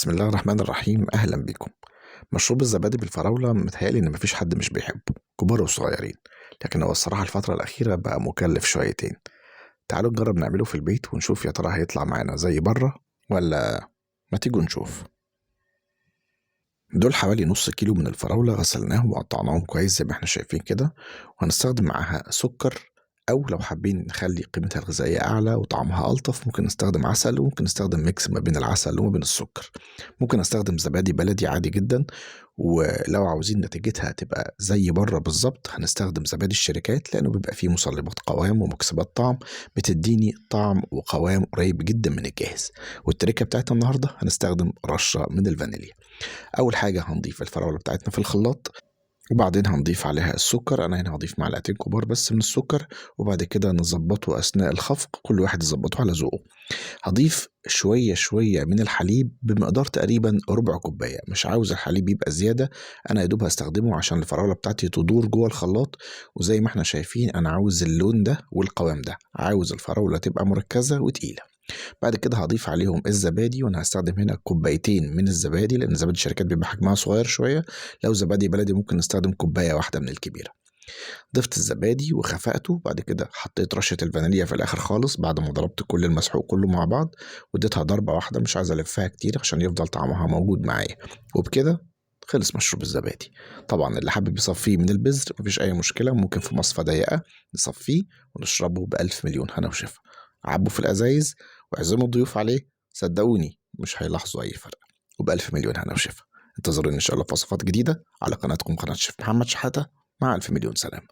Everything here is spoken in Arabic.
بسم الله الرحمن الرحيم، أهلا بكم. مشروب الزبادي بالفراولة متهيألي إن مفيش حد مش بيحبه، كبار وصغيرين. لكن هو الصراحة الفترة الأخيرة بقى مكلف شويتين. تعالوا نجرب نعمله في البيت ونشوف يا ترى هيطلع معانا زي بره ولا. ما تيجوا نشوف. دول حوالي نص كيلو من الفراولة، غسلناهم وقطعناهم كويس زي ما احنا شايفين كده، وهنستخدم معاها سكر، أو لو حابين نخلي قيمتها الغذائية أعلى وطعمها ألطف ممكن نستخدم عسل، وممكن نستخدم ميكس ما بين العسل وما بين السكر. ممكن استخدم زبادي بلدي عادي جدا، ولو عاوزين نتيجتها تبقى زي بره بالظبط هنستخدم زبادي الشركات، لأنه بيبقى فيه مصلبات قوام ومكسبات طعم بتديني طعم وقوام قريب جدا من الجاهز. والتركة بتاعتنا النهاردة هنستخدم رشة من الفانيليا. أول حاجة هنضيف الفراولة بتاعتنا في الخلاط، وبعدين هنضيف عليها السكر. أنا هنا هضيف معلقتين كبار بس من السكر، وبعد كده نظبطه أثناء الخفق، كل واحد يظبطه على ذوقه. هضيف شوية شوية من الحليب بمقدار تقريبا ربع كوباية، مش عاوز الحليب يبقى زيادة. أنا يدوب هستخدمه عشان الفراولة بتاعتي تدور جوه الخلاط، وزي ما احنا شايفين أنا عاوز اللون ده والقوام ده، عاوز الفراولة تبقى مركزة وتقيلة. بعد كده هضيف عليهم الزبادي، وانا هستخدم هنا كوبايتين من الزبادي لان زبادي الشركات بيبقى حجمها صغير شويه. لو زبادي بلدي ممكن نستخدم كوبايه واحده من الكبيره. ضفت الزبادي وخفقته، بعد كده حطيت رشه الفانيليا في الاخر خالص بعد ما ضربت كل المسحوق كله مع بعض، واديتها ضربه واحده، مش عايز الفها كتير عشان يفضل طعمها موجود معايا. وبكده خلص مشروب الزبادي. طبعا اللي حابب يصفيه من البذر مفيش اي مشكله، ممكن في مصفى ضيقه نصفيه ونشربه بألف مليون هنا وشفا. عبوا في الازايز واعزموا الضيوف عليه، صدقوني مش هيلاحظوا اي فرق. وبألف مليون هنا وشفا. انتظروني ان شاء الله في وصفات جديده على قناتكم، قناه شيف محمد شحاته. مع ألف مليون سلامه.